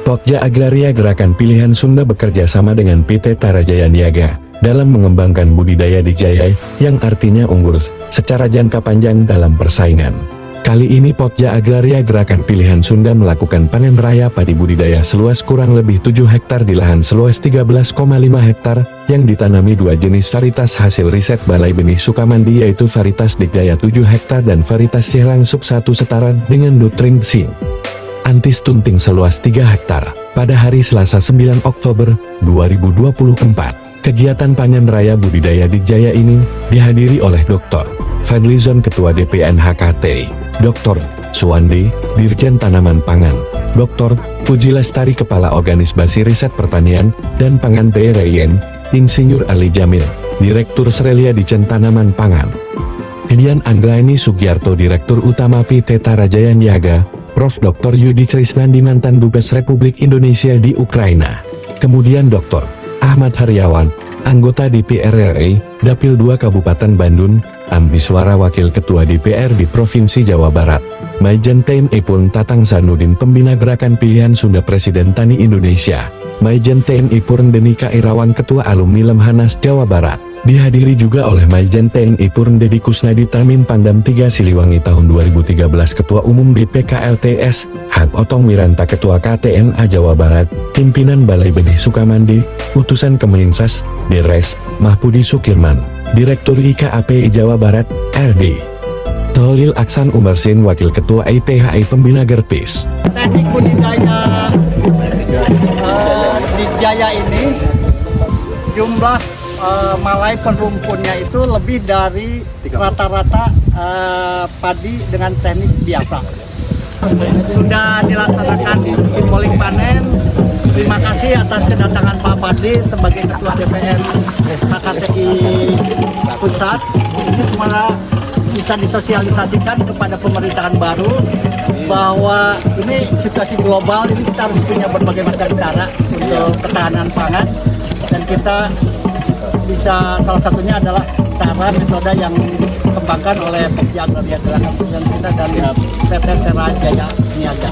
Pokja Agraria Gerakan Pilihan Sunda bekerja sama dengan PT Tarajaya Niaga dalam mengembangkan budidaya dijaya yang artinya unggul secara jangka panjang dalam persaingan. Kali ini Pokja Agraria Gerakan Pilihan Sunda melakukan panen raya padi budidaya seluas kurang lebih 7 hektar di lahan seluas 13,5 hektar yang ditanami dua jenis varietas hasil riset Balai Benih Sukamandi, yaitu varietas Dikjaya 7 hektar dan varietas Sihlang Sub 1 setara dengan nutrisi anti stunting seluas 3 hektar. Pada hari Selasa 9 Oktober 2024, kegiatan panen raya budidaya Dikjaya ini dihadiri oleh Dr. Fadlizon Ketua DPN HKT, Dr. Suwandi, Dirjen Tanaman Pangan, Dr. Puji Lestari Kepala Organisasi Riset Pertanian dan Pangan BRIN, Insinyur Ali Jamil, Direktur Srelia Dijen Tanaman Pangan, Dian Anggraini Sugiarto Direktur Utama PT Tarajaya Niaga, Prof. Dr. Yudi Krisnandi mantan Dubes Republik Indonesia di Ukraina. Kemudian Dr. Ahmad Haryawan, anggota DPR RI, Dapil 2 Kabupaten Bandung, Ambiswara Wakil Ketua DPR di Provinsi Jawa Barat, Maijen TNI Purn Tatang Sanudin Pembina Gerakan Pilihan Sunda Presiden Tani Indonesia, Maijen TNI Purn Denika Irawan Ketua Alumni Lemhanas Jawa Barat. Dihadiri juga oleh Maijen TNI Purn Dedi Kusnadi Tamin Pandam 3 Siliwangi tahun 2013 Ketua Umum DPKLTS, Hab Otong Wiranta Ketua KTNA Jawa Barat, Pimpinan Balai Benih Sukamandi, Utusan Kemeninvest, Deres, Mahpudi Sukirman, Direktur IKAPI Jawa Barat, RD. Tolil Aksan Umarsin Wakil Ketua ITHI Pembina Gerpis. Teknik budidaya Dikjaya ini jumlah malai penrumpunnya itu lebih dari rata-rata padi dengan teknik biasa. Sudah dilaksanakan di simbolik panen. Terima kasih atas kedatangan Pak Fadli sebagai Ketua DPR HKTI Pusat. Ini semua bisa disosialisasikan kepada pemerintahan baru bahwa ini situasi global, ini kita harus punya berbagai macam cara untuk ketahanan pangan, dan kita bisa salah satunya adalah cara metode yang dikembangkan oleh Pokja Agraria Gerakan Pilihan Sunda dan PT Tarajaya Niaga.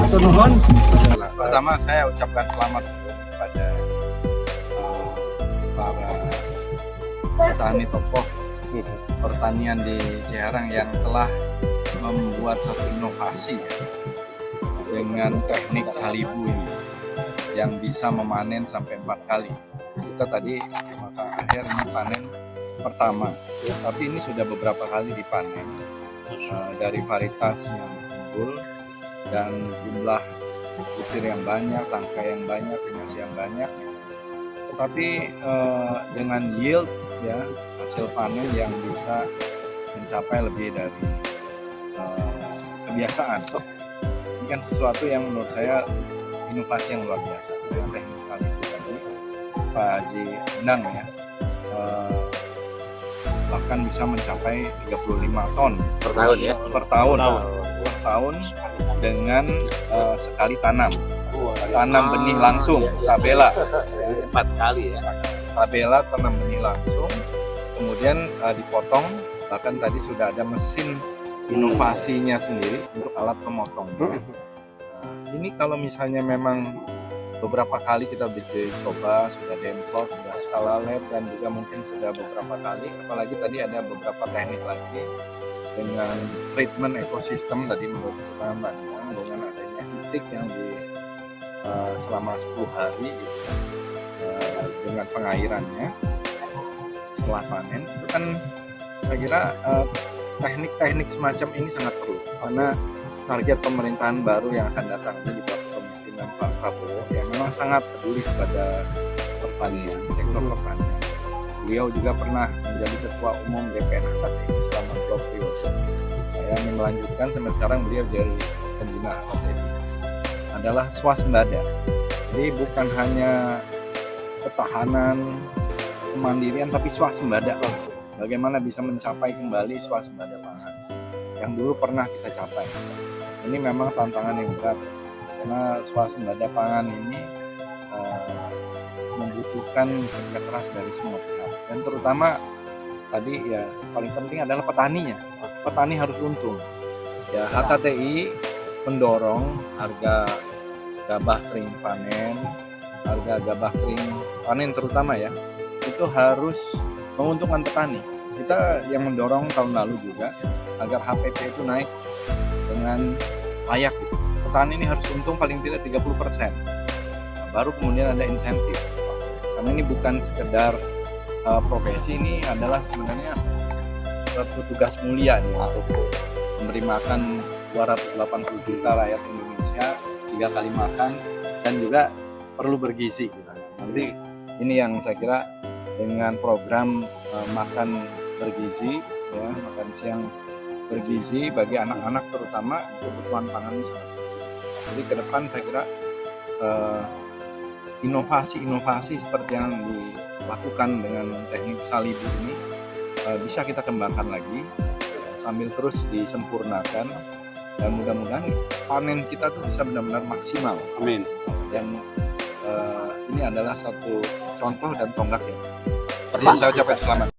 Atur nuhun. Pertama saya ucapkan selamat kepada para petani tokoh pertanian di Ciherang yang telah membuat satu inovasi dengan teknik salibu ini yang bisa memanen sampai 4 kali. Kita tadi maka akhir panen pertama, tapi ini sudah beberapa kali dipanen dari varietas yang unggul dan jumlah butir yang banyak, tangkai yang banyak, finansi yang banyak. Tetapi dengan yield ya, hasil panen yang bisa mencapai lebih dari kebiasaan. Ini kan sesuatu yang menurut saya inovasi yang luar biasa dengan teknik salibu tadi. Pak Haji Endang ya, bahkan bisa mencapai 35 ton per tahun ya? Per tahun dengan sekali tanam benih langsung, tabela 4 kali ya? Tabela tanam benih langsung, kemudian dipotong, bahkan tadi sudah ada mesin inovasinya sendiri untuk alat pemotong. Ini kalau misalnya memang beberapa kali kita coba, sudah demplot, sudah skala lab, dan juga mungkin sudah beberapa kali, apalagi tadi ada beberapa teknik lagi dengan treatment ekosistem tadi menurut kita Bandung, dengan adanya itik yang selama 10 hari gitu, dengan pengairannya setelah panen, itu kan saya kira teknik-teknik semacam ini sangat perlu, karena target pemerintahan baru yang akan datang di bawah kepemimpinan Pak Prabowo yang memang sangat peduli kepada pertanian, sektor pertanian. Beliau juga pernah menjadi Ketua Umum DPN HKTI selama 2 periode. Saya ingin melanjutkan sampai sekarang beliau jadi pembina HKTI. Adalah swasembada. Jadi bukan hanya ketahanan, kemandirian, tapi swasembada. Bagaimana bisa mencapai kembali swasembada pangan yang dulu pernah kita capai. Ini memang tantangan yang berat, karena swasembada pangan ini membutuhkan kerja keras dari semua pihak, dan terutama tadi ya paling penting adalah petaninya. Petani harus untung. Ya HKTI mendorong harga gabah kering panen, harga gabah kering panen terutama ya, itu harus menguntungkan petani. Kita yang mendorong tahun lalu juga agar HPP itu naik dengan layak gitu. Petani ini harus untung paling tidak 30%. Nah, baru kemudian ada insentif. Karena ini bukan sekedar profesi, ini adalah sebenarnya suatu tugas mulia nih untuk memberi makan 280 juta rakyat Indonesia, 3 kali makan, dan juga perlu bergizi. Nanti ini yang saya kira dengan program makan bergizi, ya, makan siang bergizi bagi anak-anak terutama kebutuhan pangan ini sangat penting. Jadi ke depan saya kira inovasi-inovasi seperti yang dilakukan dengan teknik salibu ini bisa kita kembangkan lagi sambil terus disempurnakan, dan mudah-mudahan panen kita tuh bisa benar-benar maksimal. Amin. Dan ini adalah satu contoh dan tonggak ya. Saya ucapkan selamat.